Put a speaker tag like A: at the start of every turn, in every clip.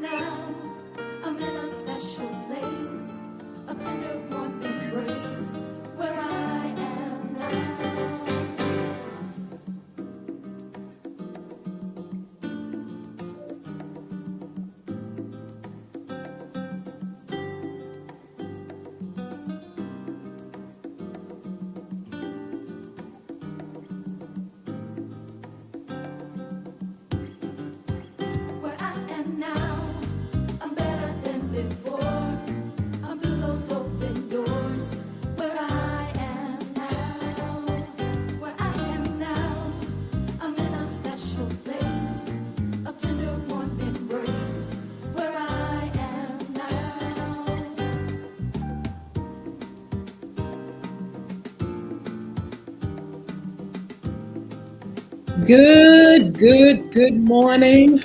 A: now, I'm in a special place of tender warm embrace where I am now. Where I am now, I'm better than before. I'm through those open doors. Where I am now, where I am now, I'm in a special place of tender warm embrace. Where I am now.
B: Good morning.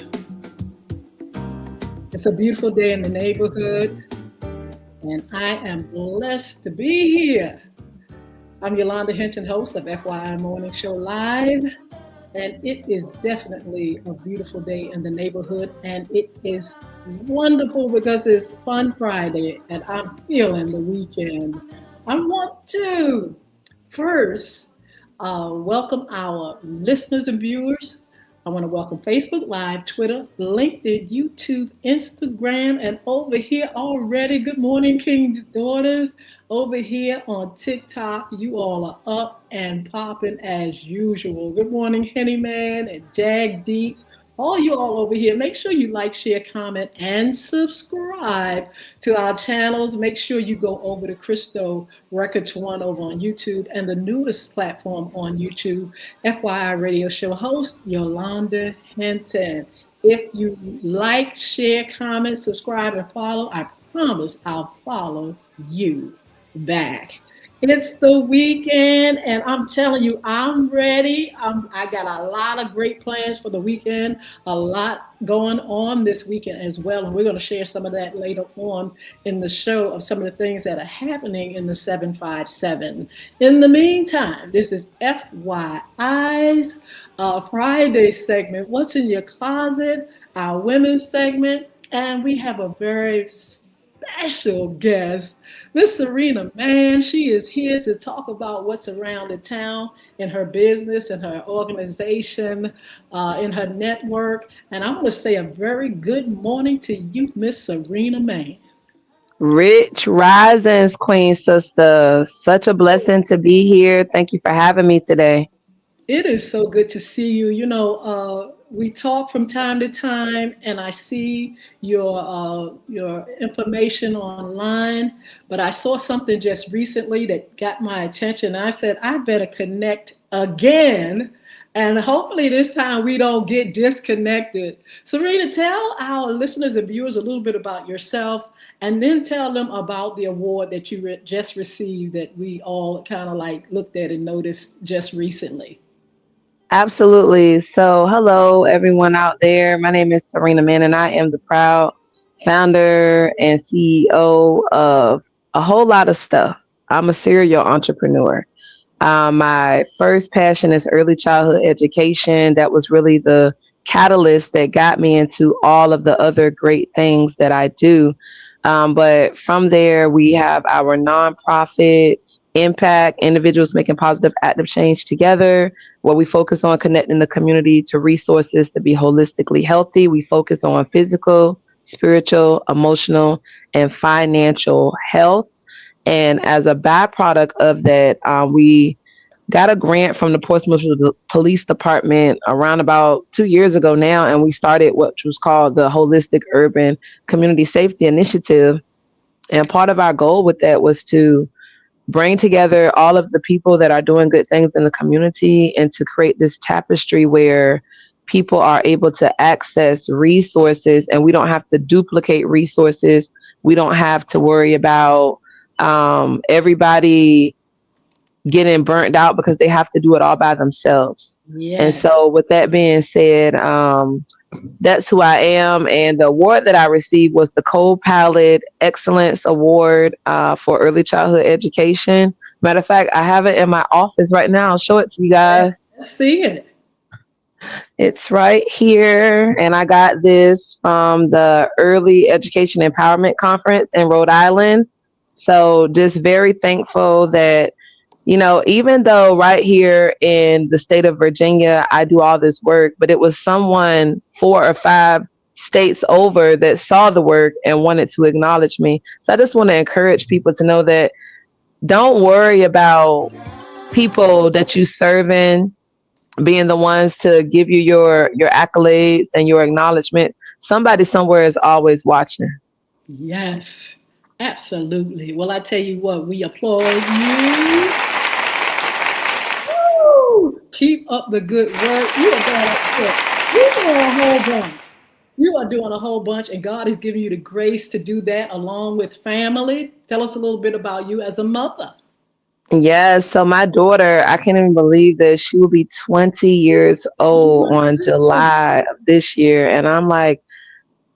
B: It's a beautiful day in the neighborhood, and I am blessed to be here. I'm Yolanda Hinton, host of FYI Morning Show Live, and it is definitely a beautiful day in the neighborhood, and it is wonderful because it's Fun Friday, and I'm feeling the weekend. I want to first welcome our listeners and viewers. I want to welcome Facebook Live, Twitter, LinkedIn, YouTube, Instagram, and over here already. Good morning, King's Daughters. Over here on TikTok, you all are up and popping as usual. Good morning, Henny Man and Jag Deep. All you all over here, make sure you like, share, comment, and subscribe to our channels. Make sure you go over to Cristo Records One over on YouTube and the newest platform on YouTube, FYI Radio Show host Yolanda Hinton. If you like, share, comment, subscribe, and follow, I promise I'll follow you back. It's the weekend, and I'm telling you, I'm ready. I got a lot of great plans for the weekend, a lot going on this weekend as well, and we're going to share some of that later on in the show of some of the things that are happening in the 757. In the meantime, this is FYI's Friday segment, What's in Your Closet, our women's segment, and we have a very special guest, Miss Serena Mann. She is here to talk about what's around the town in her business, in her organization, in her network. And I want to say a very good morning to you, Miss Serena Mann.
C: Rich Risings, Queen Sister. Such a blessing to be here. Thank you for having me today.
B: It is so good to see you. We talk from time to time, and I see your information online. But I saw something just recently that got my attention. I said I better connect again, and hopefully this time we don't get disconnected. Serena, tell our listeners and viewers a little bit about yourself, and then tell them about the award that you just received that we all kind of like looked at and noticed just recently.
C: Absolutely. So, hello, everyone out there. My name is Serena Mann, and I am the proud founder and CEO of a whole lot of stuff. I'm a serial entrepreneur. My first passion is early childhood education. That was really the catalyst that got me into all of the other great things that I do. But from there, we have our nonprofit impact, individuals making positive active change together, where we focus on connecting the community to resources to be holistically healthy. We focus on physical, spiritual, emotional, and financial health. And as a byproduct of that, we got a grant from the Portsmouth Police Department around about 2 years ago now, and we started what was called the Holistic Urban Community Safety Initiative. And part of our goal with that was to bring together all of the people that are doing good things in the community and to create this tapestry where people are able to access resources and we don't have to duplicate resources. We don't have to worry about everybody getting burnt out because they have to do it all by themselves.
B: Yeah.
C: And so with that being said, that's who I am. And the award that I received was the Co-Pilot Excellence Award for Early Childhood Education. Matter of fact, I have it in my office right now. I'll show it to you guys.
B: Let's see it.
C: It's right here. And I got this from the Early Education Empowerment Conference in Rhode Island. So just very thankful that, even though right here in the state of Virginia, I do all this work, but it was someone 4 or 5 states over that saw the work and wanted to acknowledge me. So I just want to encourage people to know that don't worry about people that you serve in being the ones to give you your accolades and your acknowledgments. Somebody somewhere is always watching.
B: Yes, absolutely. Well, I tell you what, we applaud you. Woo! Keep up the good work. You are doing a whole bunch. You are doing a whole bunch, and God is giving you the grace to do that along with family. Tell us a little bit about you as a mother.
C: Yes, so my daughter, I can't even believe that she will be 20 years
B: Oh
C: old
B: my
C: on
B: goodness.
C: July of this year. And I'm like,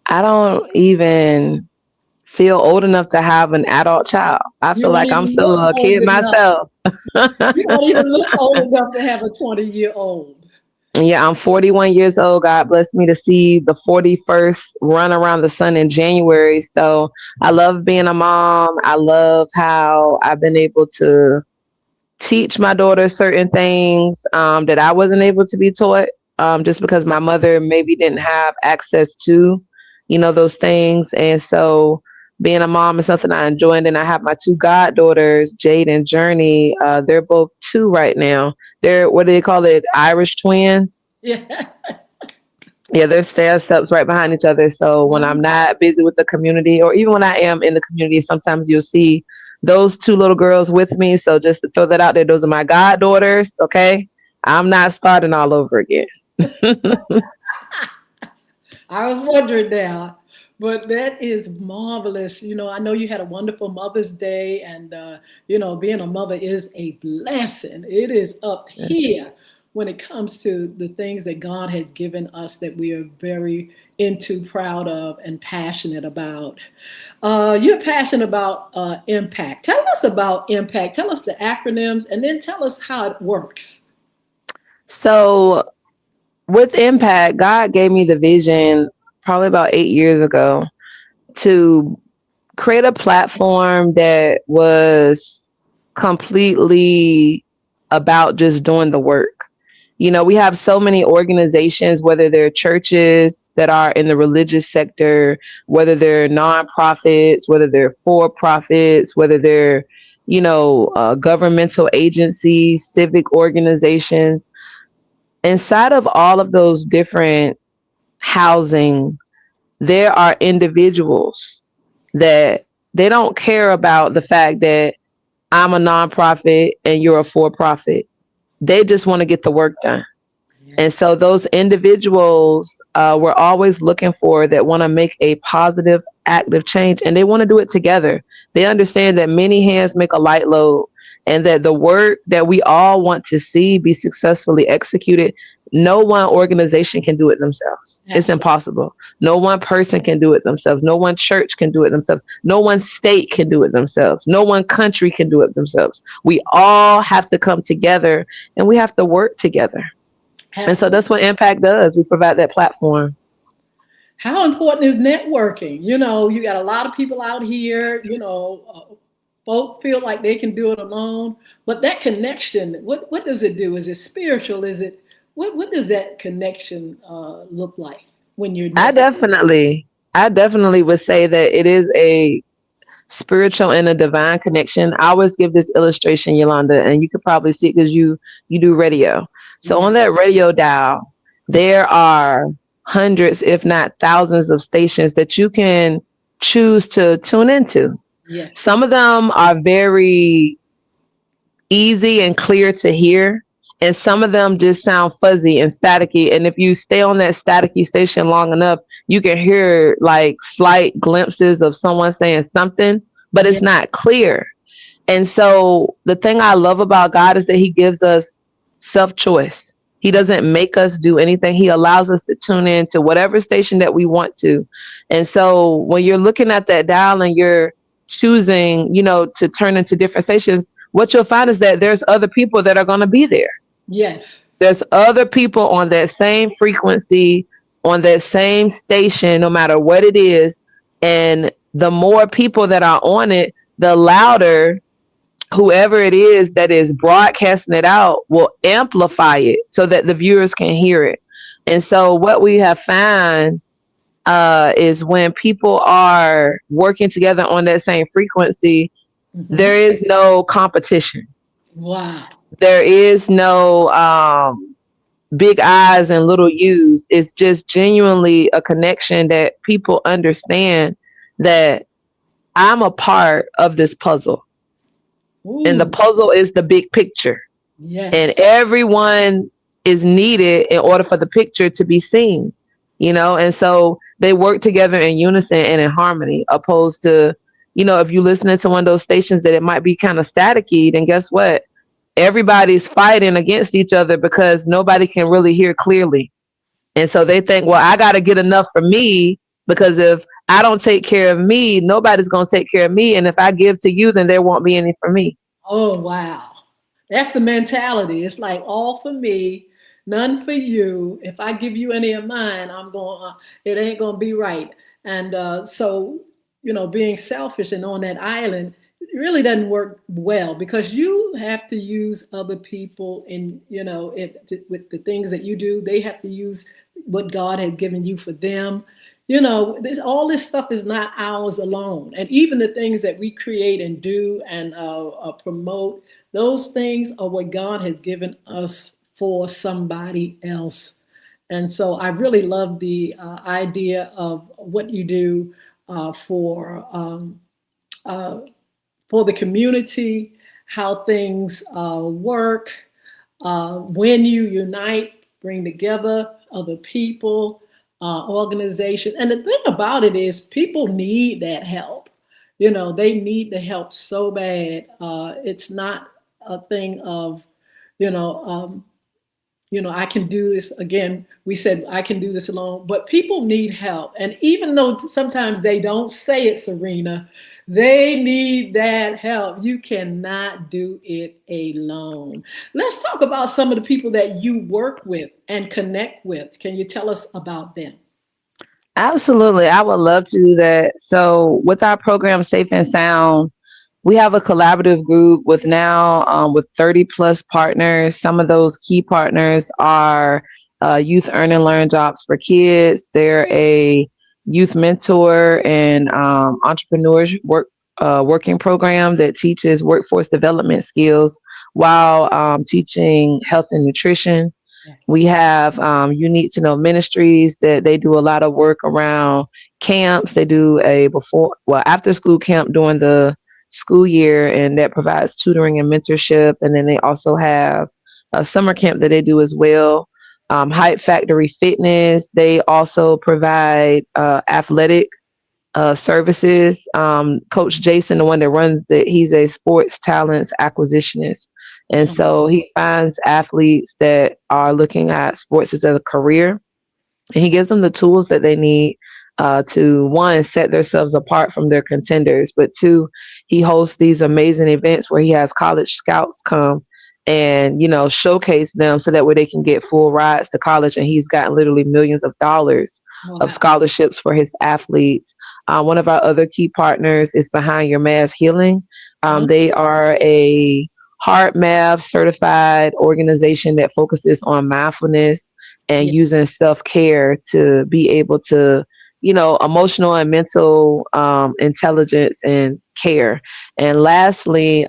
C: I don't even feel old enough to have an adult child. I
B: You
C: feel
B: don't
C: like I'm
B: even
C: still
B: look
C: a
B: old
C: kid
B: enough.
C: myself.
B: You don't even look old enough to have a 20-year-old.
C: Yeah, I'm 41 years old. God blessed me to see the 41st run around the sun in January. So I love being a mom. I love how I've been able to teach my daughter certain things that I wasn't able to be taught, just because my mother maybe didn't have access to, those things. And so being a mom is something I enjoy. And then I have my 2 goddaughters, Jade and Journey. They're both 2 right now. They're, what do they call it? Irish twins.
B: Yeah.
C: Yeah, they're stair steps right behind each other. So when I'm not busy with the community, or even when I am in the community, sometimes you'll see those 2 little girls with me. So just to throw that out there, those are my goddaughters. Okay. I'm not starting all over again.
B: I was wondering now, but that is marvelous. I know you had a wonderful Mother's Day, and being a mother is a blessing. It is up here when it comes to the things that God has given us that we are very into, proud of, and passionate about. You're passionate about impact. Tell us about impact. Tell us the acronyms, and then tell us how it works.
C: So with Impact, God gave me the vision probably about 8 years ago to create a platform that was completely about just doing the work. We have so many organizations, whether they're churches that are in the religious sector, whether they're nonprofits, whether they're for profits, whether they're, governmental agencies, civic organizations. Inside of all of those different housing, there are individuals that they don't care about the fact that I'm a nonprofit and you're a for profit. They just want to get the work done. And
B: Yes.
C: so those individuals we're always looking for that want to make a positive, active change, and they want to do it together. They understand that many hands make a light load, and that the work that we all want to see be successfully executed, no one organization can do it themselves. It's
B: Absolutely.
C: impossible. No one person can do it themselves. No one church can do it themselves. No one state can do it themselves. No one country can do it themselves. We all have to come together and we have to work together. And so that's
B: Absolutely.
C: what Impact does. We provide that platform.
B: How important is networking? You got a lot of people out here, folk feel like they can do it alone, but that connection, what does it do? Is it spiritual? Is it, what does that connection look like when you're
C: I
B: networking?
C: definitely, I definitely would say that it is a spiritual and a divine connection. I always give this illustration, Yolanda, and you could probably see it because you do radio. So
B: Yeah.
C: on that radio dial, there are hundreds, if not thousands, of stations that you can choose to tune into.
B: Yes.
C: Some of them are very easy and clear to hear. And some of them just sound fuzzy and staticky. And if you stay on that staticky station long enough, you can hear like slight glimpses of someone saying something, but
B: Yeah.
C: it's not clear. And so the thing I love about God is that He gives us self choice. He doesn't make us do anything. He allows us to tune in to whatever station that we want to. And so when you're looking at that dial and you're choosing, to turn into different stations, what you'll find is that there's other people that are going to be there.
B: Yes.
C: There's other people on that same frequency, on that same station, no matter what it is. And the more people that are on it, the louder whoever it is that is broadcasting it out will amplify it so that the viewers can hear it. And so what we have found is when people are working together on that same frequency,
B: Hmm.
C: there is no competition.
B: Wow.
C: There is no big I's and little U's. It's just genuinely a connection that people understand that I'm a part of this puzzle. And the
B: Ooh,
C: puzzle is the big picture. And
B: yes.
C: everyone is needed in order for the picture to be seen, and so they work together in unison and in harmony, opposed to, if you listen to one of those stations that it might be kind of staticky, then guess what? Everybody's fighting against each other because nobody can really hear clearly. And so they think, well, I got to get enough for me, because if I don't take care of me, nobody's going to take care of me. And if I give to you, then there won't be any for me.
B: Oh, wow. That's the mentality. It's like all for me, none for you. If I give you any of mine, it ain't going to be right. And so, being selfish and on that island it really doesn't work well because you have to use other people and, with the things that you do, they have to use what God has given you for them. All this stuff is not ours alone. And even the things that we create and do and promote, those things are what God has given us for somebody else. And so I really love the idea of what you do uh, for the community, how things work, when you unite, bring together other people, organization. And the thing about it is, people need that help. They need the help so bad. It's not a thing of, you know, um, I can do this again. We said I can do this alone, but people need help. And even though sometimes they don't say it, Serena, they need that help. You cannot do it alone. Let's talk about some of the people that you work with and connect with. Can you tell us about them?
C: Absolutely. I would love to do that. So, with our program, Safe and Sound, we have a collaborative group with now with 30 plus partners. Some of those key partners are Youth Earn and Learn Jobs for Kids. They're a youth mentor and entrepreneurs working program that teaches workforce development skills while teaching health and nutrition.
B: Yeah.
C: We have You Need to Know Ministries that they do a lot of work around camps. They do after school camp during the school year, and that provides tutoring and mentorship. And then they also have a summer camp that they do as well. Hype Factory Fitness, they also provide athletic services. Coach Jason, the one that runs it, he's a sports talents acquisitionist. And
B: Oh,
C: so he finds athletes that are looking at sports as a career, and he gives them the tools that they need to, one, set themselves apart from their contenders, but two, he hosts these amazing events where he has college scouts come and showcase them so that way they can get full rides to college. And he's gotten literally millions of dollars of
B: wow.
C: scholarships for his athletes. One of our other key partners is Behind Your Mask Healing.
B: Uh-huh.
C: They are a Heart Math certified organization that focuses on mindfulness and
B: Yeah.
C: using self-care to be able to, emotional and mental intelligence and care. And lastly,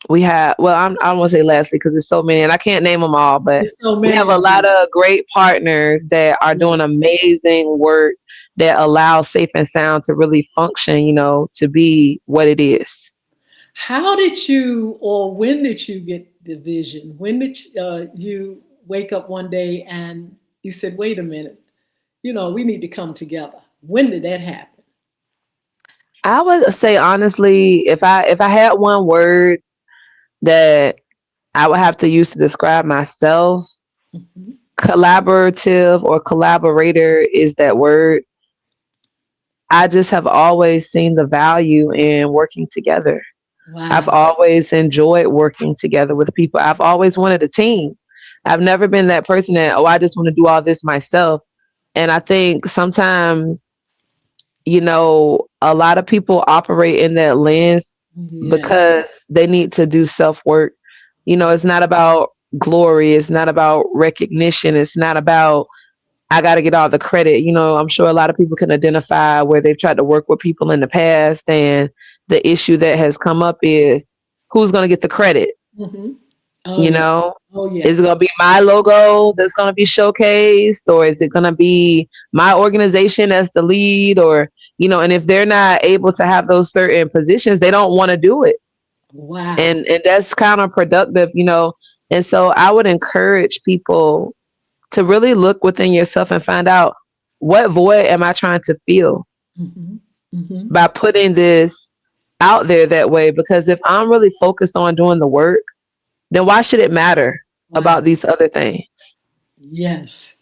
C: we have, well, I don't want to say lastly because there's so many and I can't name them all, but
B: There's so
C: we
B: many
C: have a
B: of
C: lot
B: you.
C: of great partners that are
B: Yeah.
C: doing amazing work that allow Safe and Sound to really function, to be what it is.
B: How did you, or when did you get the vision? When did you wake up one day and you said, wait a minute, we need to come together? When did that happen?
C: I would say honestly, if I had one word that I would have to use to describe myself,
B: Mhm.
C: collaborative or collaborator is that word. I just have always seen the value in working together. I've
B: Wow.
C: always enjoyed working together with people. I've always wanted a team. I've never been that person that, oh, I just want to do all this myself. And I think sometimes, a lot of people operate in that lens
B: Yes.
C: because they need to do self work. It's not about glory. It's not about recognition. It's not about, I got to get all the credit. I'm sure a lot of people can identify where they've tried to work with people in the past. And the issue that has come up is who's going to get the credit?
B: Hmm. Oh
C: You
B: yeah.
C: know,
B: Oh
C: is
B: yeah.
C: it going to be my logo that's going to be showcased, or is it going to be my organization as the lead? Or, and if they're not able to have those certain positions, they don't want to do it.
B: Wow.
C: And that's counterproductive, And so I would encourage people to really look within yourself and find out, what void am I trying to fill
B: Hmm. Hmm.
C: by putting this out there that way? Because if I'm really focused on doing the work, then why should it matter
B: Wow.
C: about these other things?
B: Yes.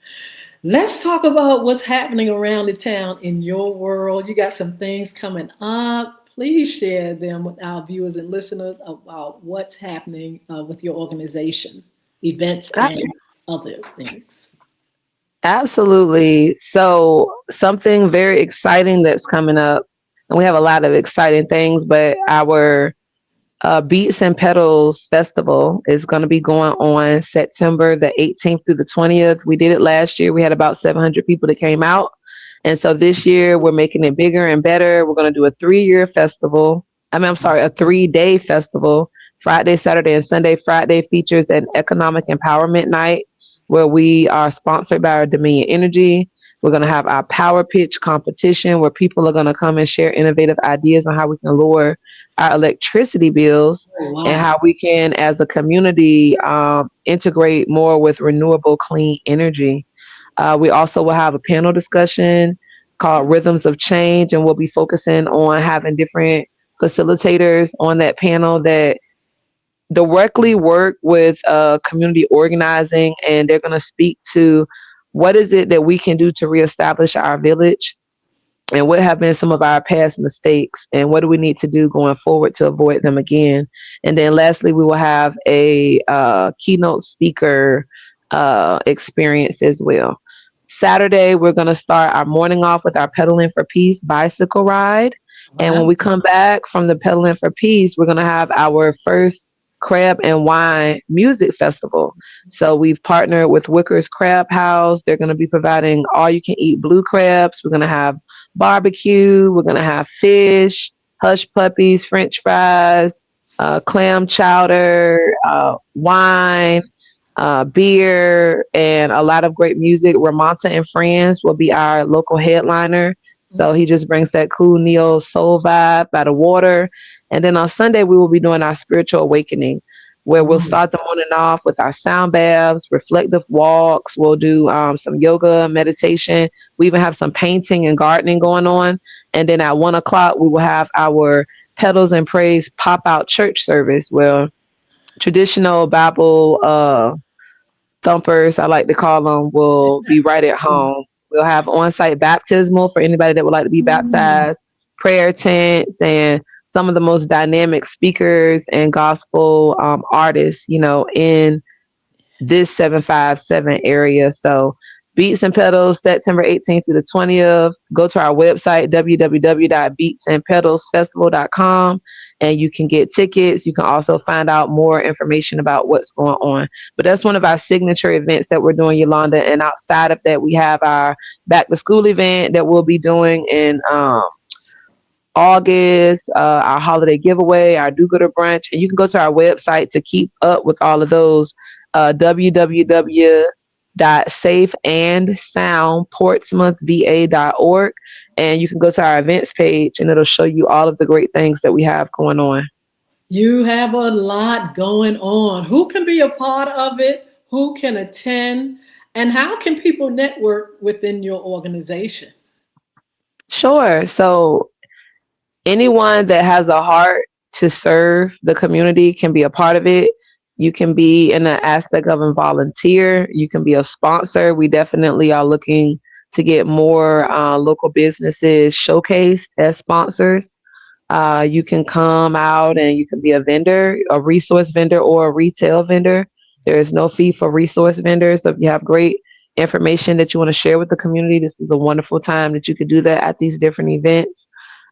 B: Let's talk about what's happening around the town in your world. You got some things coming up. Please share them with our viewers and listeners about what's happening with your organization, events,
C: A-
B: and other things.
C: Absolutely. So, something very exciting that's coming up, and we have a lot of exciting things, but our Beats and Petals Festival is going to be going on September the 18th through the 20th. We did it last year. We had about 700 people that came out. And so this year we're making it bigger and better. We're going to do a 3-year festival. I'm sorry, a 3-day festival. Friday, Saturday, and Sunday. Friday features an economic empowerment night where we are sponsored by our Dominion Energy. We're going to have our power pitch competition where people are going to come and share innovative ideas on how we can lower our electricity bills
B: Oh,
C: and
B: wow.
C: how we can, as a community, integrate more with renewable clean energy. We also will have a panel discussion called Rhythms of Change, and we'll be focusing on having different facilitators on that panel that directly work with community organizing, and they're going to speak to what is it that we can do to reestablish our village and what have been some of our past mistakes and what do we need to do going forward to avoid them again. And then lastly, we will have a keynote speaker experience as well. Saturday, we're going to start our morning off with our Pedaling for Peace bicycle ride. And
B: Wow.
C: when we come back from the Pedaling for Peace, we're going to have our first Crab and Wine Music Festival. So we've partnered with Wicker's Crab House. They're going to be providing all you can eat blue crabs. We're going to have barbecue. We're going to have fish, hush puppies, French fries, clam chowder, wine, beer, and a lot of great music. Ramonta and Friends will be our local headliner. So he just brings that cool neo soul vibe by the water. And then on Sunday, we will be doing our spiritual awakening, where we'll
B: Mm.
C: start the morning off with our sound baths, reflective walks. We'll do some yoga, meditation. We even have some painting and gardening going on. And then at 1 o'clock, we will have our Petals and Praise pop out church service, where traditional Bible thumpers, I like to call them, will be right at home. We'll have on-site baptismal for anybody that would like to be
B: Mm.
C: baptized, prayer tents, and some of the most dynamic speakers and gospel artists, in this 757 area. So Beats and Pedals, September 18th through the 20th. Go to our website, www.beatsandpedalsfestival.com, and you can get tickets. You can also find out more information about what's going on. But that's one of our signature events that we're doing, Yolanda. And outside of that, we have our back to school event that we'll be doing in August, our holiday giveaway, our do-gooder brunch, and you can go to our website to keep up with all of those. www.safeandsoundportsmouthva.org, and you can go to our events page, and it'll show you all of the great things that we have going on.
B: You have a lot going on. Who can be a part of it? Who can attend? And how can people network within your organization?
C: Sure. So anyone that has a heart to serve the community can be a part of it. You can be in the aspect of a volunteer. You can be a sponsor. We definitely are looking to get more local businesses showcased as sponsors. You can come out and you can be a vendor, a resource vendor, or a retail vendor. There is no fee for resource vendors. So if you have great information that you want to share with the community, this is a wonderful time that you could do that at these different events.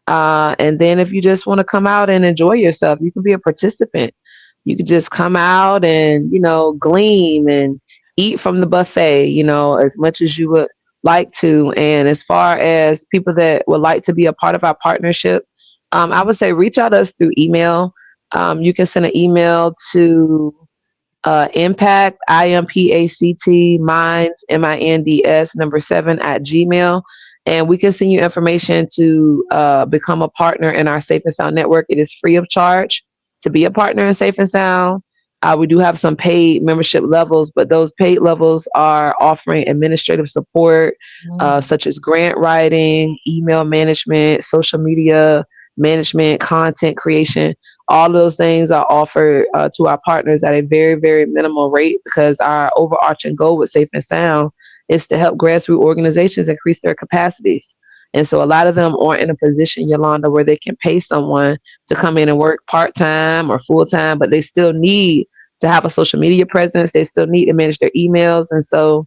C: And then if you just want to come out and enjoy yourself, you can be a participant. You could just come out and, gleam and eat from the buffet, as much as you would like to. And as far as people that would like to be a part of our partnership, I would say reach out to us through email. You can send an email to impact IMPACT minds MINDS number 7 at Gmail. And we can send you information to become a partner in our Safe and Sound network. It is free of charge to be a partner in Safe and Sound. We do have some paid membership levels, but those paid levels are offering administrative support, such as grant writing, email management, social media management, content creation. All those things are offered to our partners at a very, very minimal rate, because our overarching goal with Safe and Sound is to help grassroots organizations increase their capacities. And so a lot of them aren't in a position, Yolanda, where they can pay someone to come in and work part-time or full-time, but they still need to have a social media presence. They still need to manage their emails. And so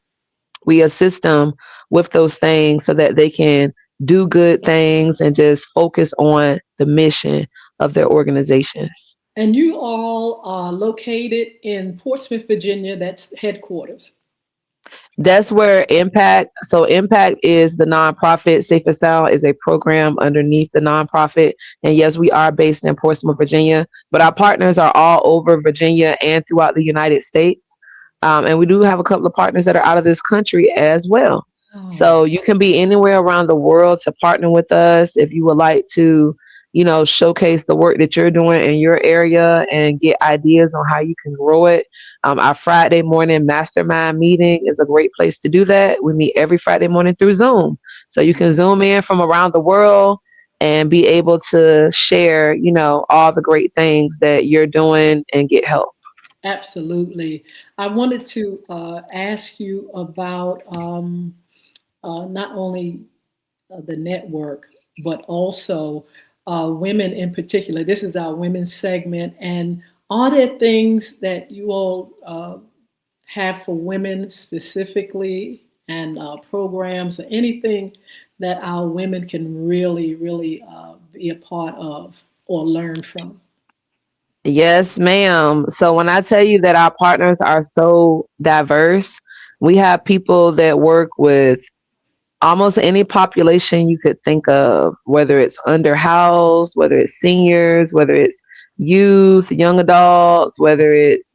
C: we assist them with those things so that they can do good things and just focus on the mission of their organizations.
B: And you all are located in Portsmouth, Virginia. That's headquarters.
C: That's where Impact is the nonprofit. Safe and Sound is a program underneath the nonprofit. And yes, we are based in Portsmouth, Virginia, but our partners are all over Virginia and throughout the United States. And we do have a couple of partners that are out of this country as well.
B: Oh,
C: So you can be anywhere around the world to partner with us if you would like to, showcase the work that you're doing in your area and get ideas on how you can grow it. Our Friday morning mastermind meeting is a great place to do that. We meet every Friday morning through Zoom. So you can Zoom in from around the world and be able to share, all the great things that you're doing and get help.
B: absolutely. I wanted to ask you about not only the network, but also women in particular. This is our women's segment. And are there things that you all have for women specifically, and programs or anything that our women can really, really be a part of or learn from?
C: Yes, ma'am. So when I tell you that our partners are so diverse, we have people that work with almost any population you could think of, whether it's underhoused, whether it's seniors, whether it's youth, young adults, whether it's,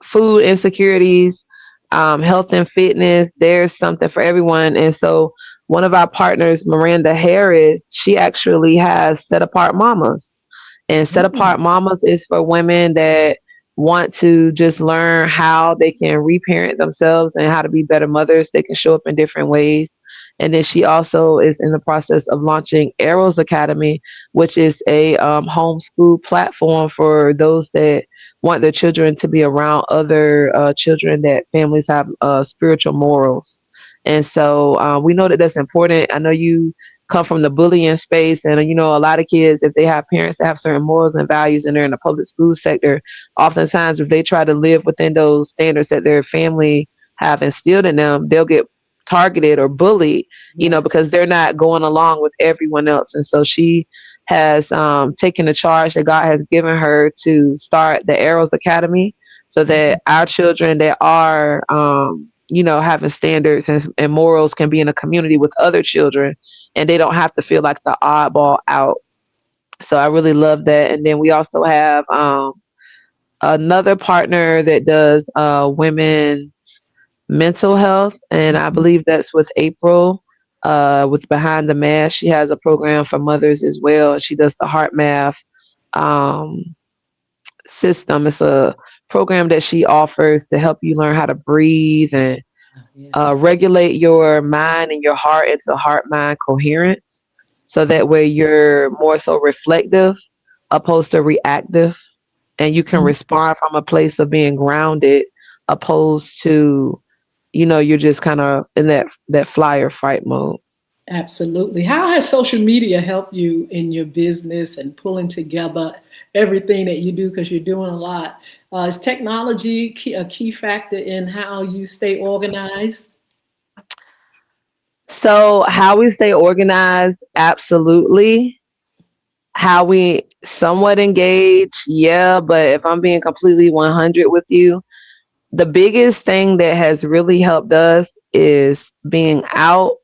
C: food insecurities, health and fitness. There's something for everyone. And so one of our partners, Miranda Harris, she actually has Set Apart Mamas. And Set
B: Mm,
C: Apart Mamas is for women that want to just learn how they can reparent themselves and how to be better mothers. They can show up in different ways. And then she also is in the process of launching Arrows Academy, which is a homeschool platform for those that want their children to be around other children that families have spiritual morals. And so we know that that's important. I know you come from the bullying space, and a lot of kids, if they have parents that have certain morals and values and they're in the public school sector, oftentimes if they try to live within those standards that their family have instilled in them, they'll get targeted or bullied,
B: yes.
C: because they're not going along with everyone else. And so she has taken the charge that God has given her to start the Arrows Academy, so that our children that are, having standards and morals can be in a community with other children, and they don't have to feel like the oddball out. So I really love that. And then we also have another partner that does women's mental health, and I
B: Mhm.
C: believe that's with April. With Behind the Mask, she has a program for mothers as well. She does the Heart Math um, system. It's a program that she offers to help you learn how to breathe and
B: Yes.
C: regulate your mind and your heart into heart mind coherence. So that way you're more so reflective opposed to reactive, and you can
B: Mhm.
C: respond from a place of being grounded opposed to, you're just kind of in that fly or fight mode.
B: Absolutely. How has social media helped you in your business and pulling together everything that you do? Because you're doing a lot. Is technology a key factor in how you stay organized?
C: So, how we stay organized, absolutely. How we somewhat engage, yeah, but if I'm being completely 100 with you, the biggest thing that has really helped us is being out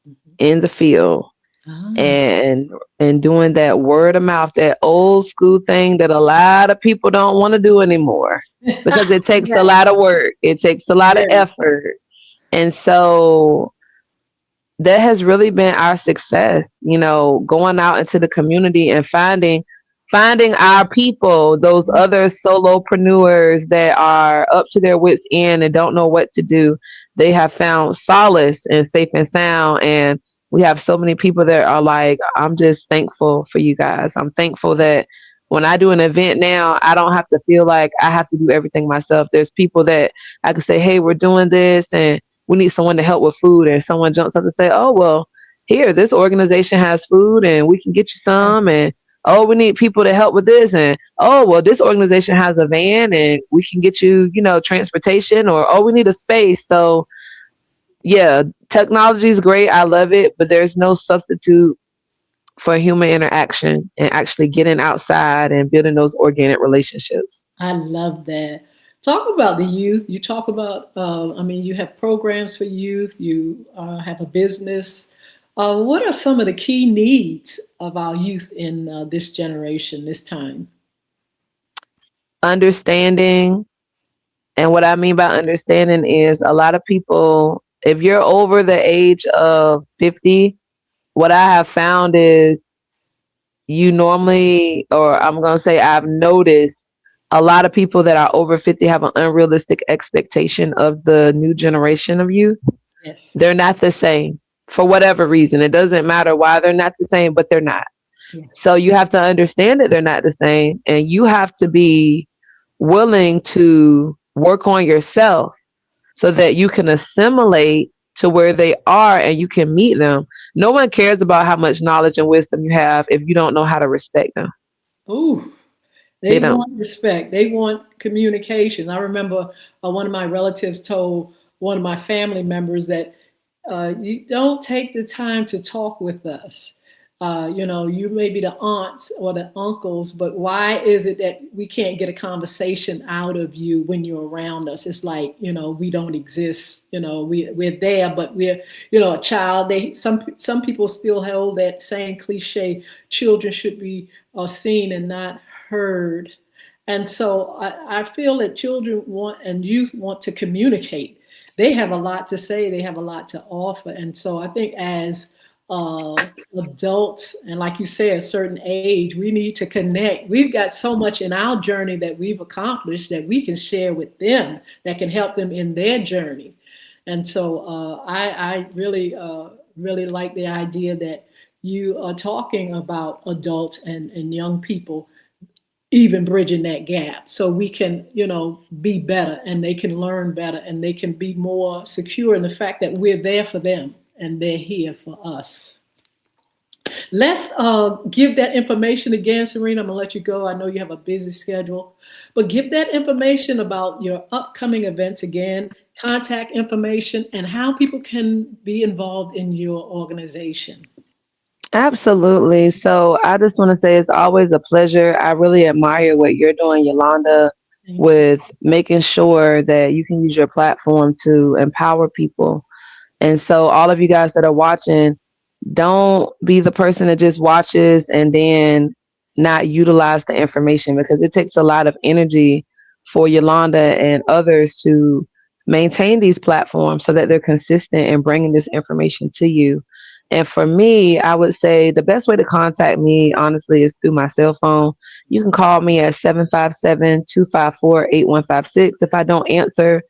B: Mhm.
C: in the field
B: Ah,
C: and doing that word of mouth, that old school thing that a lot of people don't want to do anymore because it takes a
B: yes,
C: lot of work, it takes a lot of
B: very.
C: effort. And so that has really been our success, going out into the community and finding our people, those other solopreneurs that are up to their wits end and don't know what to do. They have found solace in Safe and Sound, and we have so many people that are like, I'm just thankful for you guys. I'm thankful that when I do an event now, I don't have to feel like I have to do everything myself. There's people that I can say, hey, we're doing this and we need someone to help with food, and someone jumps up and say, oh, well, here, this organization has food and we can get you some. And oh, we need people to help with this. And oh, well, this organization has a van and we can get you, transportation. Or oh, we need a space. So yeah, technology is great. I love it, but there's no substitute for human interaction and actually getting outside and building those organic relationships.
B: I love that. Talk about the youth. You talk about, I mean, you have programs for youth, you have a business. What are some of the key needs of our youth in this generation, this time?
C: Understanding. And what I mean by understanding is a lot of people, if you're over the age of 50, what I have found is you normally, or I'm going to say I've noticed a lot of people that are over 50 have an unrealistic expectation of the new generation of youth.
B: Yes,
C: They're not the same for whatever reason. It doesn't matter why they're not the same, but they're not.
B: yes.
C: So you have to understand that they're not the same, and you have to be willing to work on yourself so that you can assimilate to where they are and you can meet them. No one cares about how much knowledge and wisdom you have if you don't know how to respect them.
B: Ooh,
C: They
B: they
C: don't.
B: want respect. They want communication. I remember one of my relatives told one of my family members that you don't take the time to talk with us. You may be the aunts or the uncles, but why is it that we can't get a conversation out of you when you're around us? It's like, we don't exist. We're there, but we're, a child. Some people still hold that same cliche: children should be seen and not heard. And so I feel that children want and youth want to communicate. They have a lot to say, they have a lot to offer. And so I think as adults, and like you say, a certain age, we need to connect. We've got so much in our journey that we've accomplished that we can share with them that can help them in their journey. And so I really, really like the idea that you are talking about adults and young people even bridging that gap so we can be better and they can learn better and they can be more secure in the fact that we're there for them and they're here for us. Let's give that information again, Serena. I'm gonna let you go. I know you have a busy schedule, but give that information about your upcoming events again, contact information, and how people can be involved in your organization.
C: Absolutely. So I just want to say it's always a pleasure. I really admire what you're doing, Yolanda,
B: Thank you.
C: with making sure that you can use your platform to empower people. And so, all of you guys that are watching, don't be the person that just watches and then not utilize the information, because it takes a lot of energy for Yolanda and others to maintain these platforms so that they're consistent in bringing this information to you. And for me, I would say the best way to contact me, honestly, is through my cell phone. You can call me at 757-254-8156. If I don't answer,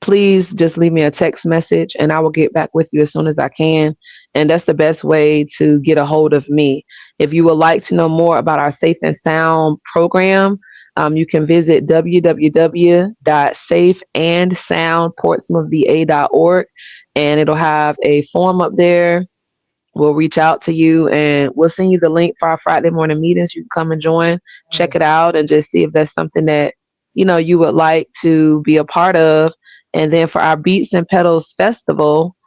C: please just leave me a text message and I will get back with you as soon as I can. And that's the best way to get a hold of me. If you would like to know more about our Safe and Sound program, you can visit www.safeandsoundportsmouthva.org, and it'll have a form up there We'll reach out to you and we'll send you the link for our Friday morning meetings. You can come and join, check it out, and just see if that's something that, you would like to be a part of. And then for our Beats and Pedals Festival,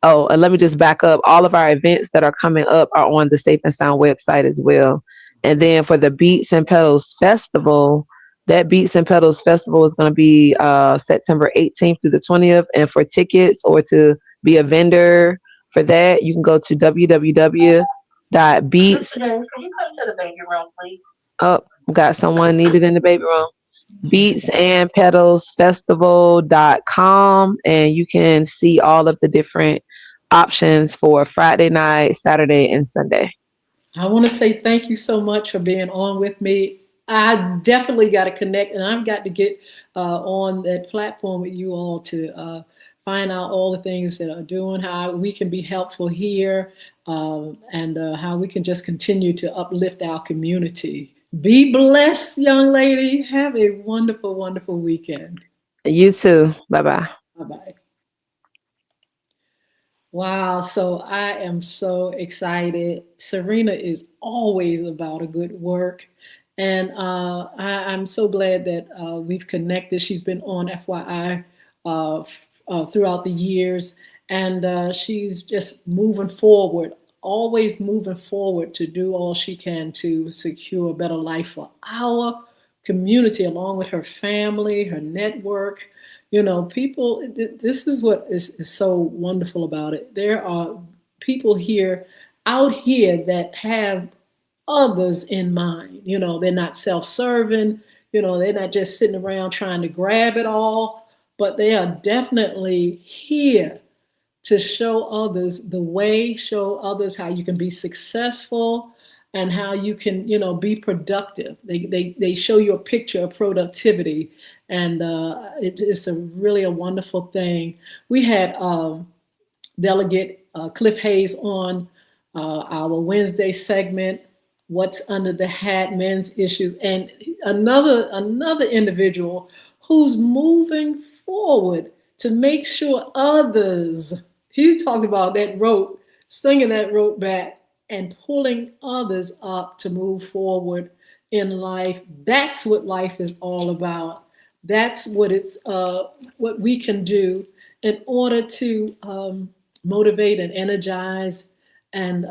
C: oh, and let me just back up. All of our events that are coming up are on the Safe and Sound website as well. And then for the Beats and Pedals Festival, that Beats and Pedals Festival is going to be September 18th through the 20th. And for tickets or to be a vendor for that, you can go to www.beats. Can you come to the baby room, please? Oh, got someone needed in the baby room. Beatsandpedalsfestival.com, and you can see all of the different options for Friday night, Saturday, and Sunday.
B: I want to say thank you so much for being on with me. I definitely got to connect, and I've got to get on that platform with you all to find out all the things that are doing, how we can be helpful here, and how we can just continue to uplift our community. Be blessed, young lady. Have a wonderful, wonderful weekend.
C: You too. Bye-bye.
B: Bye-bye. Wow, so I am so excited. Serena is always about a good work. And I'm so glad that we've connected. She's been on FYI throughout the years. And she's just moving forward, always moving forward to do all she can to secure a better life for our community, along with her family, her network. People, this is what is so wonderful about it. There are people out here that have others in mind. They're not self-serving, they're not just sitting around trying to grab it all, but they are definitely here to show others the way, show others how you can be successful and how you can, be productive. They show you a picture of productivity, and it's really a wonderful thing. We had Delegate Cliff Hayes on our Wednesday segment, What's Under the Hat, Men's Issues, and another individual who's moving forward to make sure others, he talked about that rope, slinging that rope back and pulling others up to move forward in life. That's what life is all about. That's what we can do in order to motivate and energize and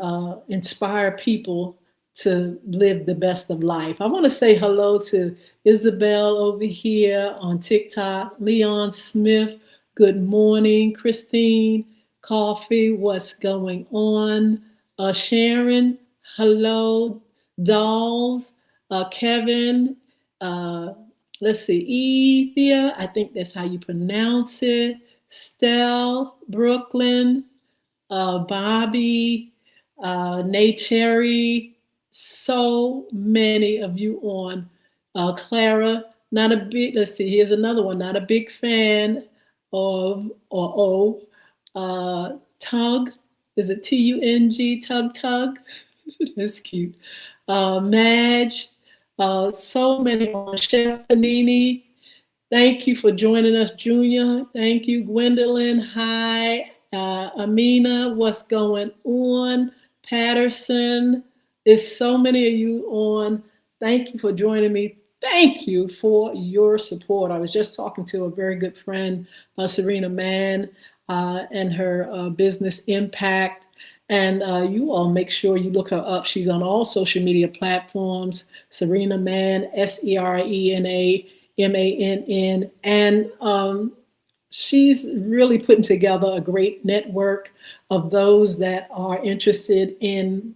B: inspire people to live the best of life. I want to say hello to Isabel over here on TikTok, Leon Smith, good morning, Christine Coffee, what's going on? Sharon, hello, Dolls, Kevin, let's see, Ethia, I think that's how you pronounce it, Stell, Brooklyn, Bobby, Nate Cherry, so many of you on. Clara, let's see, here's another one, not a big fan of, Tug, is it T-U-N-G, Tug? That's cute. Madge, so many on. Chef Panini, thank you for joining us, Junior. Thank you, Gwendolyn. Hi, Amina, what's going on? Patterson, there's so many of you on. Thank you for joining me. Thank you for your support. I was just talking to a very good friend, Serena Mann, and her business Impact. And you all make sure you look her up. She's on all social media platforms, Serena Mann, SERENA MANN. And she's really putting together a great network of those that are interested in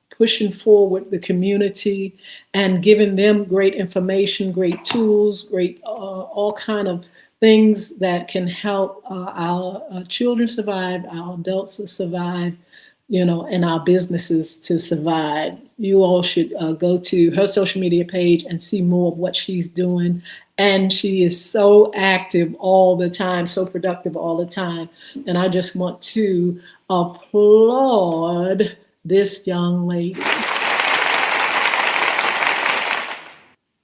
B: pushing forward the community and giving them great information, great tools, great all kind of things that can help our children survive, our adults to survive, and our businesses to survive. You all should go to her social media page and see more of what she's doing. And she is so active all the time, so productive all the time. And I just want to applaud this young lady.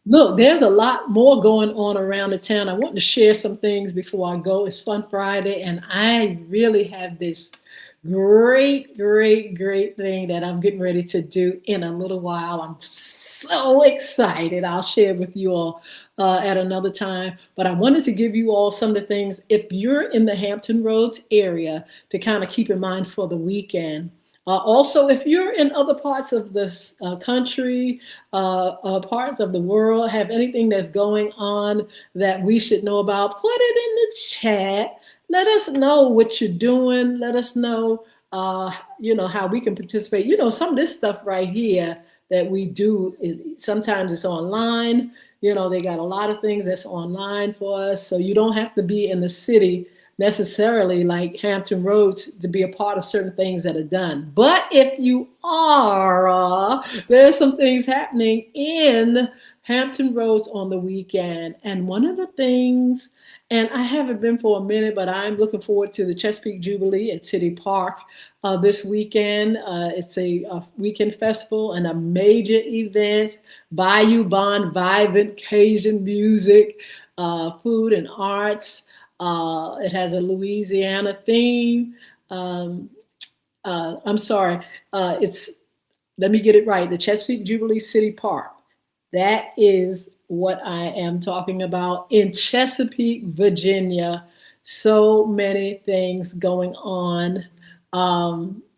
B: Look, there's a lot more going on around the town. I want to share some things before I go. It's Fun Friday, and I really have this great thing that I'm getting ready to do in a little while. I'm so excited. I'll share with you all at another time. But I wanted to give you all some of the things, if you're in the Hampton Roads area, to kind of keep in mind for the weekend. Also, if you're in other parts of this country, parts of the world, have anything that's going on that we should know about, put it in the chat. Let us know what you're doing. Let us know, how we can participate. Some of this stuff right here that we do is sometimes it's online. They got a lot of things that's online for us, so you don't have to be in the city necessarily like Hampton Roads to be a part of certain things that are done. But if you are, there's some things happening in Hampton Roads on the weekend. And one of the things, and I haven't been for a minute, but I'm looking forward to the Chesapeake Jubilee at City Park this weekend. It's a weekend festival and a major event. Bayou Bon Vivant, Cajun music, food and arts. It has a Louisiana theme. I'm sorry. Let me get it right. The Chesapeake Jubilee City Park. That is what I am talking about in Chesapeake, Virginia. So many things going on.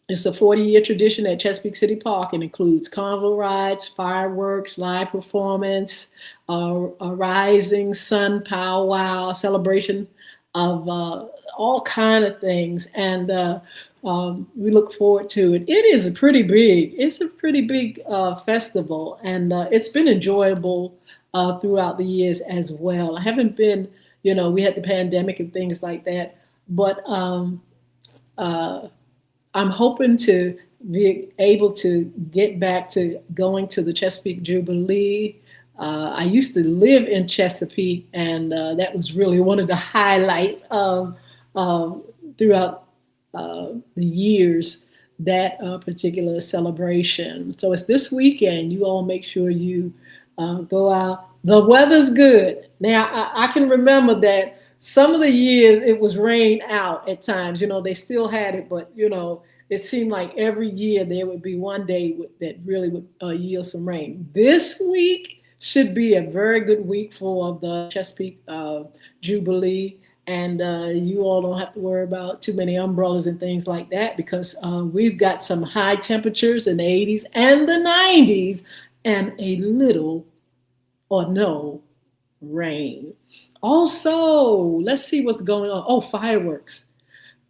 B: It's a 40-year tradition at Chesapeake City Park and includes carnival rides, fireworks, live performance, a rising sun powwow, celebration of all kind of things, and we look forward to it. It is pretty big. It's a pretty big festival, and it's been enjoyable throughout the years as well. I haven't been, we had the pandemic and things like that, but I'm hoping to be able to get back to going to the Chesapeake Jubilee. I used to live in Chesapeake, and that was really one of the highlights of throughout the years, that particular celebration. So it's this weekend. You all make sure you go out. The weather's good. Now, I can remember that some of the years it was rain out at times. They still had it, but, it seemed like every year there would be one day that really would yield some rain. This week should be a very good week for the Chesapeake Jubilee. And you all don't have to worry about too many umbrellas and things like that, because we've got some high temperatures in the 80s and the 90s and a little or no rain. Also, let's see what's going on. Oh, fireworks.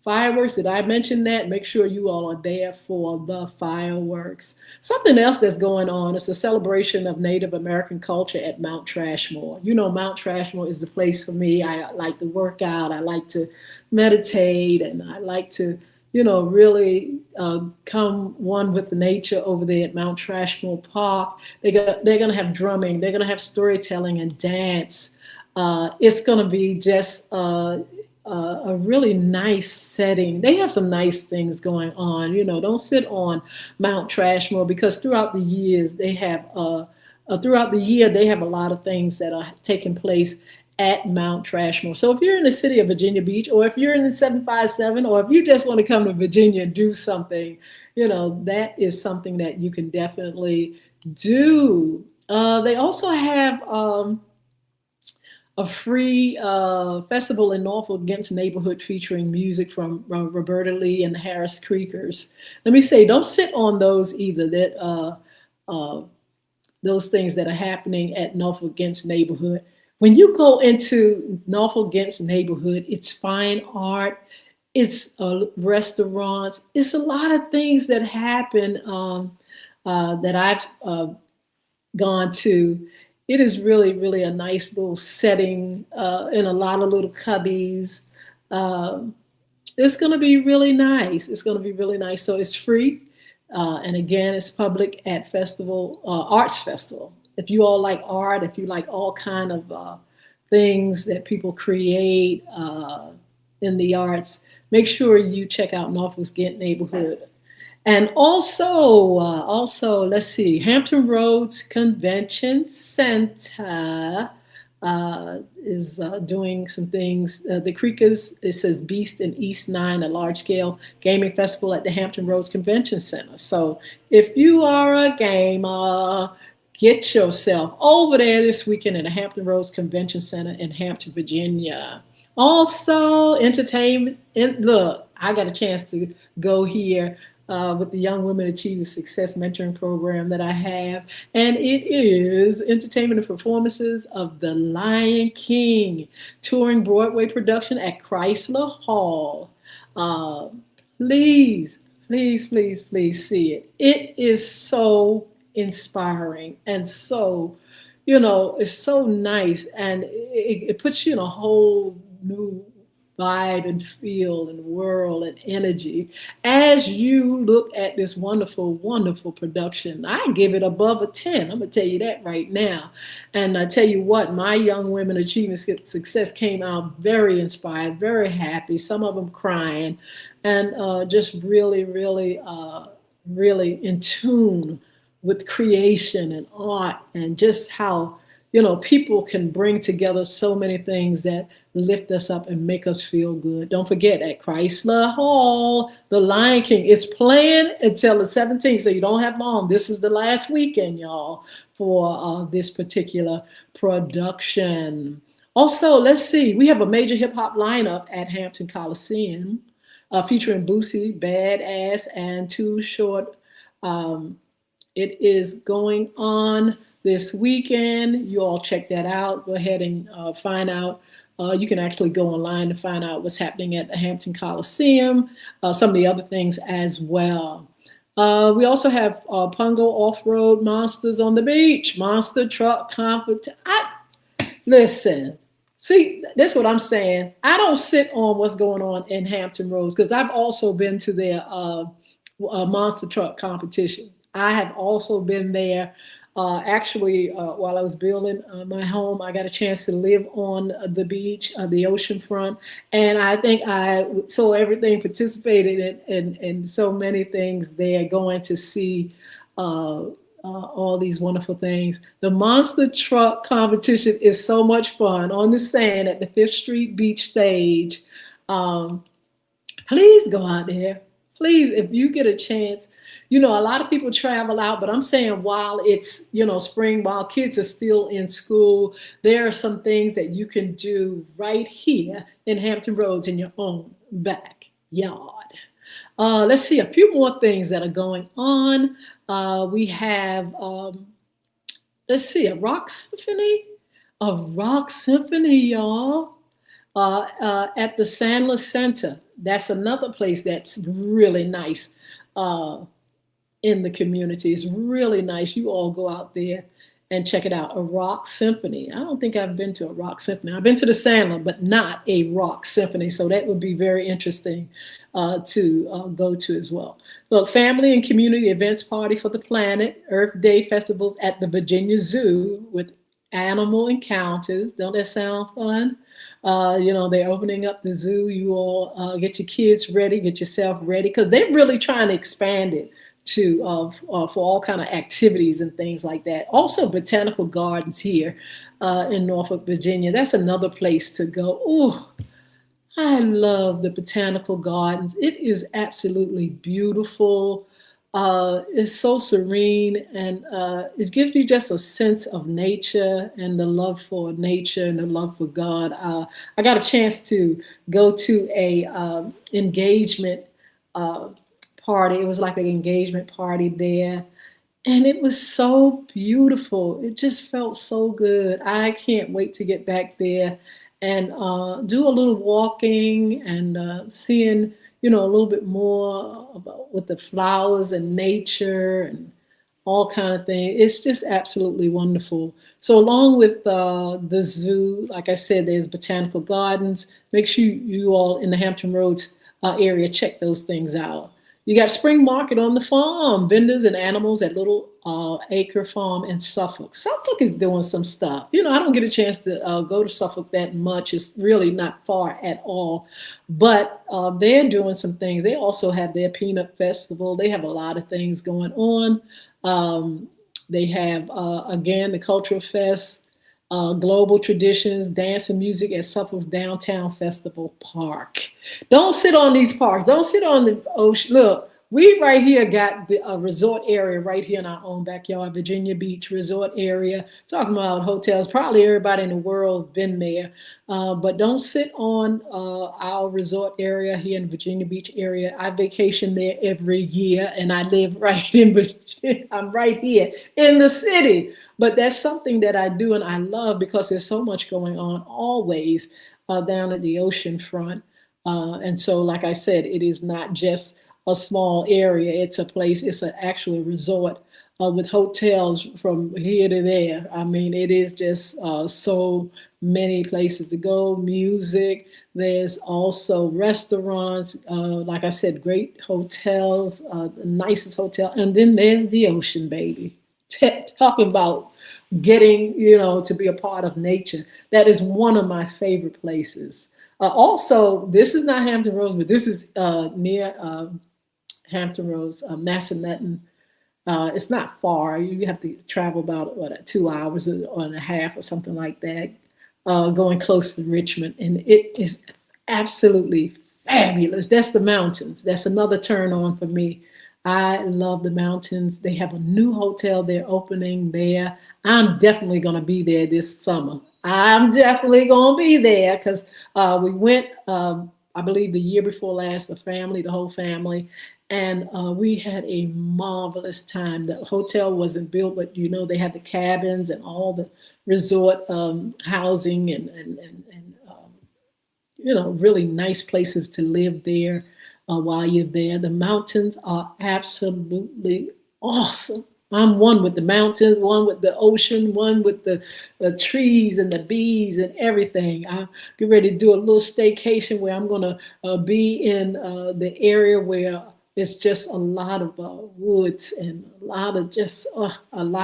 B: Fireworks, did I mention that? Make sure you all are there for the fireworks. Something else that's going on is a celebration of Native American culture at Mount Trashmore. Mount Trashmore is the place for me. I like to work out. I like to meditate, and I like to, really come one with the nature over there at Mount Trashmore Park. They're going to have drumming. They're going to have storytelling and dance. It's going to be just a really nice setting. They have some nice things going on. Don't sit on Mount Trashmore, because throughout the year they have a lot of things that are taking place at Mount Trashmore. So if you're in the city of Virginia Beach, or if you're in the 757, or if you just want to come to Virginia and do something, that is something that you can definitely do. They also have a free festival in Norfolk against neighborhood, featuring music from Roberta Lee and the Harris Creekers. Let me say, don't sit on those either. That those things that are happening at Norfolk against neighborhood. When you go into Norfolk against neighborhood, it's fine art, it's restaurants, it's a lot of things that happen that I've gone to. It is really, really a nice little setting in a lot of little cubbies. It's going to be really nice. It's going to be really nice. So it's free. And again, it's public at Arts Festival. If you all like art, if you like all kind of things that people create in the arts, make sure you check out Norfolk's Ghent neighborhood. And also, let's see, Hampton Roads Convention Center is doing some things. The Creekers, it says Beast in East 9, a large scale gaming festival at the Hampton Roads Convention Center. So if you are a gamer, get yourself over there this weekend at the Hampton Roads Convention Center in Hampton, Virginia. Also, entertainment. And look, I got a chance to go here with the Young Women Achieving Success mentoring program that I have. And it is entertainment and performances of The Lion King, touring Broadway production at Chrysler Hall. Uh, please, please see it. It is so inspiring and so, it's so nice, and it puts you in a whole new vibe and feel and world and energy as you look at this wonderful, wonderful production. I give it above a 10. I'm going to tell you that right now. And I tell you what, my young women achieving success came out very inspired, very happy, some of them crying, and just really, really, really in tune with creation and art, and just how people can bring together so many things that lift us up and make us feel good. Don't forget, at Chrysler Hall, The Lion King is playing until the 17th, so you don't have long. This is the last weekend, y'all, for this particular production. Also, let's see, we have a major hip hop lineup at Hampton Coliseum, featuring Boosie, Badass, and Too Short. It is going on this weekend. You all check that out. Go ahead and find out. You can actually go online to find out what's happening at the Hampton Coliseum, some of the other things as well. We also have Pungo Off-Road Monsters on the Beach, Monster Truck Competition. Listen, see, that's what I'm saying. I don't sit on what's going on in Hampton Roads, because I've also been to their monster truck competition. I have also been there. Actually, while I was building my home, I got a chance to live on the beach, the ocean front, and I think I saw everything, participated in so many things there, going to see all these wonderful things. The monster truck competition is so much fun on the sand at the Fifth Street Beach stage. Please go out there. Please, if you get a chance. A lot of people travel out, but I'm saying while it's, spring, while kids are still in school, there are some things that you can do right here in Hampton Roads in your own backyard. Let's see, a few more things that are going on. We have, let's see, a rock symphony, y'all, at the Sandler Center. That's another place that's really nice. In the community. It's really nice. You all go out there and check it out. A rock symphony. I don't think I've been to a rock symphony. I've been to the Sandler, but not a rock symphony. So that would be very interesting to go to as well. Look, family and community events party for the planet, Earth Day festivals at the Virginia Zoo with animal encounters. Don't that sound fun? They're opening up the zoo. You all get your kids ready, get yourself ready, because they're really trying to expand it to for all kind of activities and things like that. Also, botanical gardens here in Norfolk, Virginia. That's another place to go. Oh, I love the botanical gardens. It is absolutely beautiful. It's so serene, and it gives you just a sense of nature and the love for nature and the love for God. I got a chance to go to a engagement party. It was like an engagement party there, and it was so beautiful. It just felt so good. I can't wait to get back there and do a little walking and seeing, a little bit more about with the flowers and nature and all kind of things. It's just absolutely wonderful. So along with the zoo, like I said, there's botanical gardens. Make sure you all in the Hampton Roads area check those things out. You got spring market on the farm, vendors and animals at Little Acre Farm in Suffolk. Suffolk is doing some stuff. I don't get a chance to go to Suffolk that much. It's really not far at all. But they're doing some things. They also have their Peanut Festival. They have a lot of things going on. They have, again, the Cultural Fest. Global Traditions, Dance and Music at Suffolk's Downtown Festival Park. Don't sit on these parks. Don't sit on the ocean. Look, we right here got the resort area right here in our own backyard, Virginia Beach resort area. Talking about hotels, probably everybody in the world been there. But don't sit on our resort area here in Virginia Beach area. I vacation there every year, and I live right in Virginia. I'm right here in the city. But that's something that I do and I love because there's so much going on always down at the ocean front. And so, like I said, it is not just a small area. It's a place, it's an actual resort with hotels from here to there. I mean, it is just so many places to go, music. There's also restaurants, like I said, great hotels, the nicest hotel. And then there's the ocean, baby. Talking about getting, to be a part of nature. That is one of my favorite places. Also, this is not Hampton Roads, but this is near Hampton Roads, Massanutten. It's not far. You have to travel about 2 hours or and a half or something like that, going close to Richmond, and it is absolutely fabulous. That's the mountains. That's another turn on for me. I love the mountains. They have a new hotel they're opening there. I'm definitely going to be there this summer. I'm definitely going to be there because we went, I believe, the year before last, the whole family, and we had a marvelous time. The hotel wasn't built, but they had the cabins and all the resort housing and really nice places to live there while you're there. The mountains are absolutely awesome. I'm one with the mountains, one with the ocean, one with the trees and the bees and everything. I'm getting ready to do a little staycation where I'm going to be in the area where it's just a lot of woods and a lot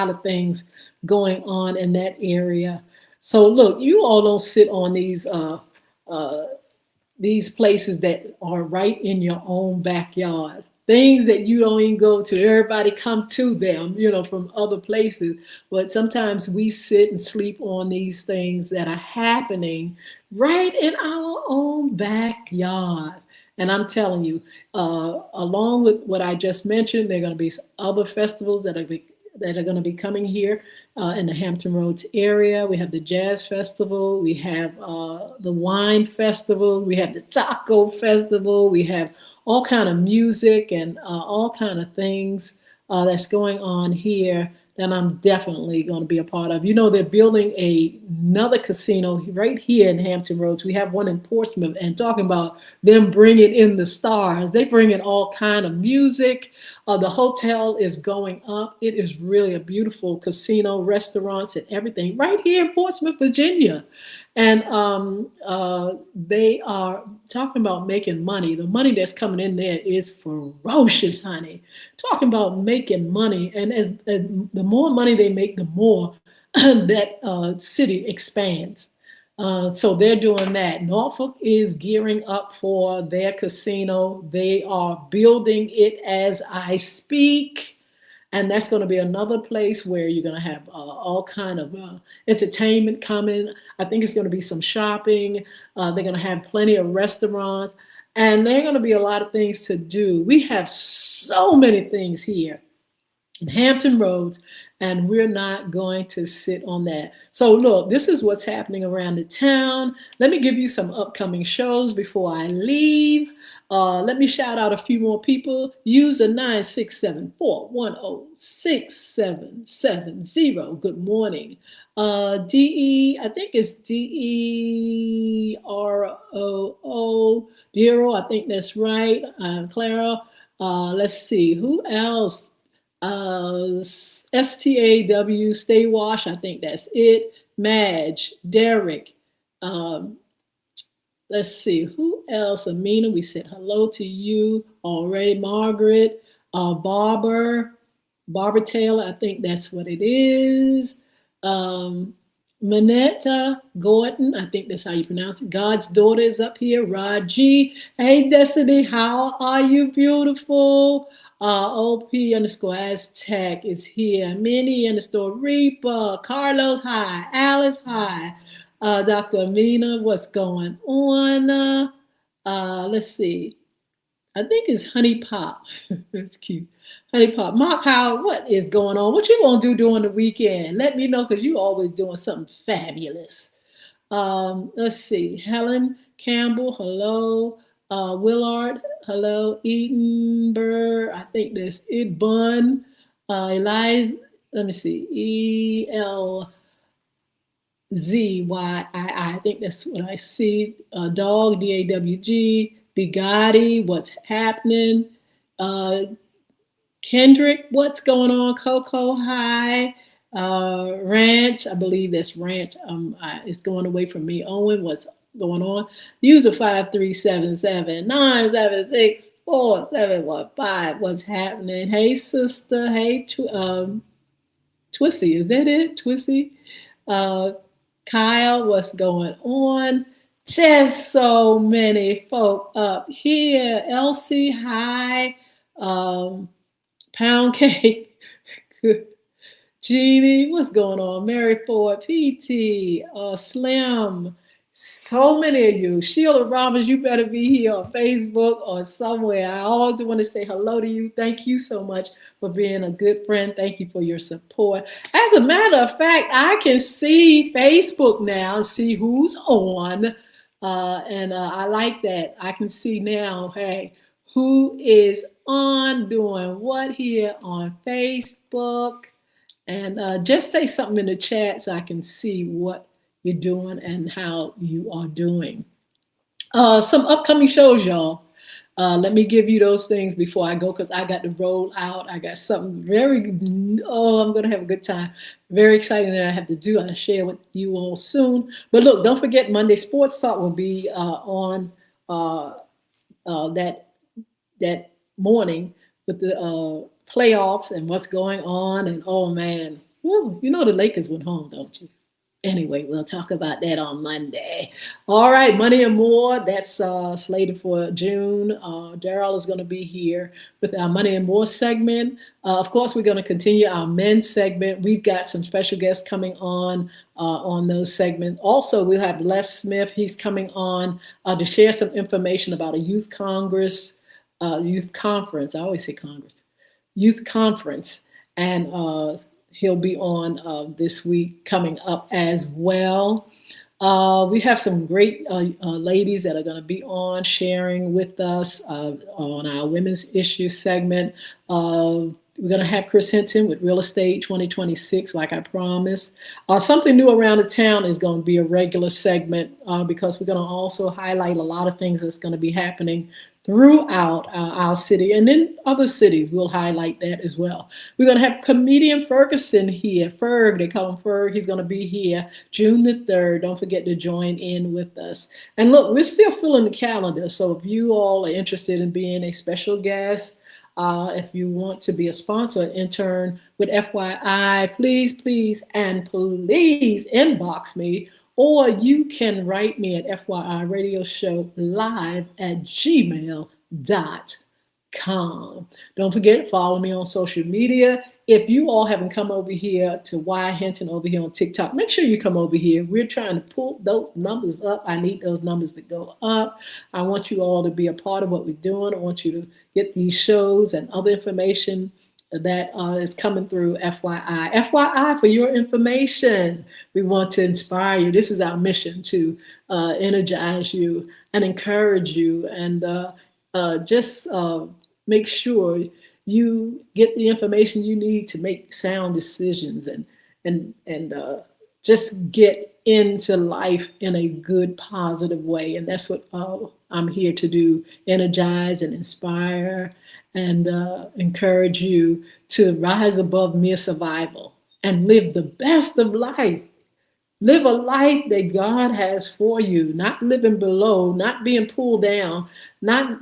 B: of things going on in that area. So look, you all don't sit on these places that are right in your own backyard. Things that you don't even go to. Everybody come to them, from other places. But sometimes we sit and sleep on these things that are happening right in our own backyard. And I'm telling you, along with what I just mentioned, there are going to be other festivals that are going to be coming here in the Hampton Roads area. We have the Jazz Festival, we have the Wine Festivals, we have the Taco Festival, we have all kind of music and all kind of things that's going on here that I'm definitely going to be a part of. They're building another casino right here in Hampton Roads. We have one in Portsmouth, and talking about them bringing in the stars. They bring in all kind of music. The hotel is going up. It is really a beautiful casino, restaurants, and everything right here in Portsmouth, Virginia. And they are talking about making money. The money that's coming in there is ferocious, honey. Talking about making money. And as the more money they make, the more that city expands. So they're doing that. Norfolk is gearing up for their casino. They are building it as I speak. And that's going to be another place where you're going to have all kind of entertainment coming. I think it's going to be some shopping. They're going to have plenty of restaurants. And there are going to be a lot of things to do. We have so many things here in Hampton Roads, and we're not going to sit on that. So look, this is what's happening around the town. Let me give you some upcoming shows before I leave. Let me shout out a few more people. User 967410670. Good morning. DE, I think it's DEROO. Dero, I think that's right. Clara. Let's see, who else? STAW, Stay Wash, I think that's it. Madge, Derek. Let's see, who else? Amina, we said hello to you already. Margaret, Barbara Taylor, I think that's what it is. Manetta Gordon, I think that's how you pronounce it. God's daughter is up here. Raji, hey Destiny, how are you? Beautiful. OP underscore Aztec is here. Minnie underscore Reaper. Carlos, hi. Alice, hi. Dr. Amina, what's going on? Let's see. I think it's Honey Pop. That's cute. Honey Pop. Mark Howard, what is going on? What you gonna do during the weekend? Let me know because you always doing something fabulous. Let's see. Helen Campbell, hello. Willard, hello. Eden Burr, I think this. Ed Bun. Eliza, let me see. ELZYII. I think that's what I see. Dog, DAWG. Bugatti, what's happening? Uh, Kendrick, what's going on? Coco, hi. Ranch, I believe that's Ranch. It's going away from me. Owen, what's going on? User 53779764715. What's happening? Hey, sister. Hey, Twissy, is that it? Twissy? Uh, Kyle, what's going on? Just so many folk up here. Elsie, hi. Um, Pound cake. Jeannie, what's going on? Mary Ford, PT, Slim, so many of you. Sheila Roberts, you better be here on Facebook or somewhere. I always want to say hello to you. Thank you so much for being a good friend. Thank you for your support. As a matter of fact, I can see Facebook now and see who's on. And I like that. I can see now, hey, who is on doing what here on Facebook. And just say something in the chat so I can see what you're doing and how you are doing. Some upcoming shows, y'all. Let me give you those things before I go because I got to roll out. I got something I'm going to have a good time. Very exciting that I have to do. I'll share with you all soon. But look, don't forget Monday Sports Talk will be on that morning with the playoffs and what's going on. And oh man, woo, you know the Lakers went home, don't you? Anyway, we'll talk about that on Monday. All right, Money and More. That's slated for June. Daryl is going to be here with our Money and More segment. Of course, we're going to continue our men's segment. We've got some special guests coming on those segments. Also, we'll have Les Smith. He's coming on to share some information about a youth conference. I always say Congress. Youth conference. And he'll be on this week coming up as well. We have some great ladies that are going to be on sharing with us on our women's issue segment. We're going to have Chris Hinton with Real Estate 2026, like I promised. Something new around the town is going to be a regular segment because we're going to also highlight a lot of things that's going to be happening throughout our city and in other cities. We'll highlight that as well. We're going to have comedian Ferguson here. Ferg, they call him Ferg. He's going to be here June the 3rd. Don't forget to join in with us. And look, we're still filling the calendar. So if you all are interested in being a special guest, if you want to be a sponsor, intern with FYI, please inbox me. Or you can write me at FYIRadioShowLive@gmail.com. Don't forget, follow me on social media. If you all haven't come over here to Y Hinton over here on TikTok, make sure you come over here. We're trying to pull those numbers up. I need those numbers to go up. I want you all to be a part of what we're doing. I want you to get these shows and other information that is coming through FYI. FYI for your information. We want to inspire you. This is our mission to energize you and encourage you and just make sure you get the information you need to make sound decisions and just get into life in a good, positive way. And that's what I'm here to do, energize and inspire and encourage you to rise above mere survival and live the best of life. Live a life that God has for you, not living below, not being pulled down, not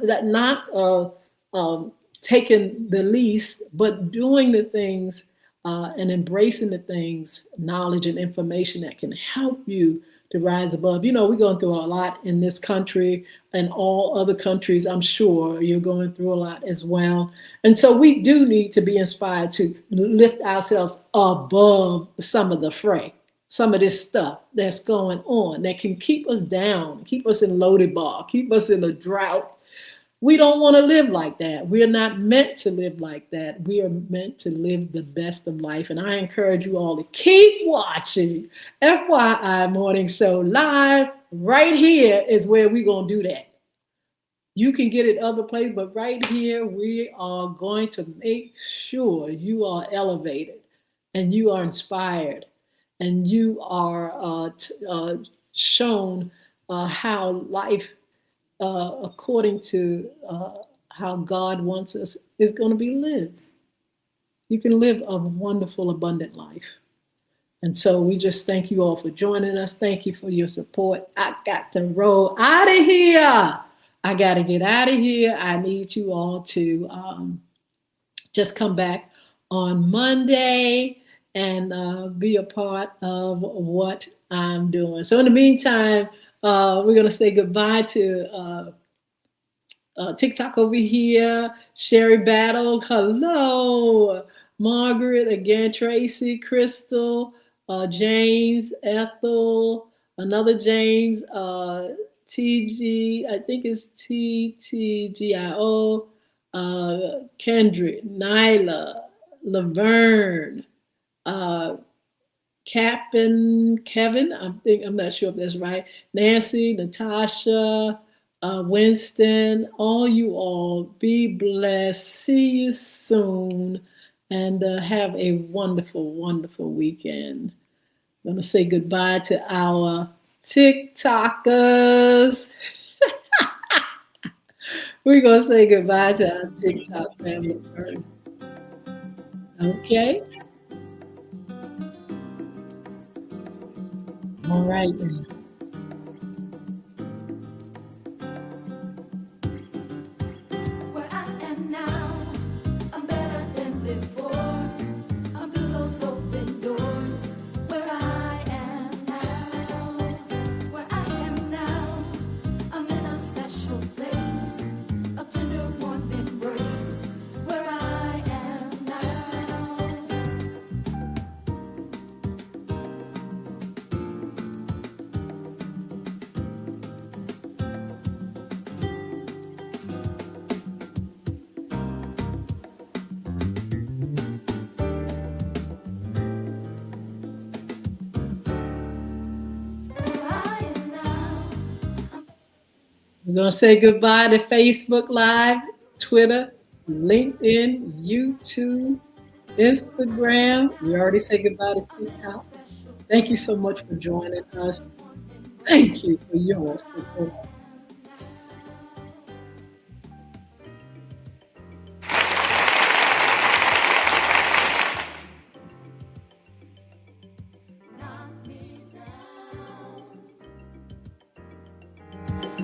B: taking the least, but doing the things and embracing the things, knowledge and information that can help you to rise above. You know, we're going through a lot in this country and all other countries. I'm sure you're going through a lot as well. And so we do need to be inspired to lift ourselves above some of the fray, some of this stuff that's going on that can keep us down, keep us in loaded bar, keep us in a drought. We don't want to live like that. We're not meant to live like that. We are meant to live the best of life. And I encourage you all to keep watching FYI Morning Show Live. Right here is where we're going to do that. You can get it other places, but right here, we are going to make sure you are elevated and you are inspired and you are shown how life according to how God wants us, is going to be lived. You can live a wonderful, abundant life. And so we just thank you all for joining us. Thank you for your support. I got to roll out of here. I got to get out of here. I need you all to just come back on Monday and be a part of what I'm doing. So in the meantime, we're going to say goodbye to TikTok over here. Sherry Battle, hello. Margaret, again, Tracy, Crystal, James, Ethel, another James, TG, I think it's TTGIO, Kendrick, Nyla, Laverne, Kevin, I'm not sure if that's right. Nancy, Natasha, Winston, all you all, be blessed. See you soon, and have a wonderful, wonderful weekend. I'm going to say goodbye to our TikTokers. We're going to say goodbye to our TikTok family first. Okay? All right.
A: Where I am now, I'm better than before. I'm through those open doors. Where I am now, where I am now, I'm in a special place, a tender, warm embrace. Where I am now.
B: We're going to say goodbye to Facebook Live, Twitter, LinkedIn, YouTube, Instagram. We already said goodbye to TikTok. Thank you so much for joining us. Thank you for your support.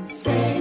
A: Say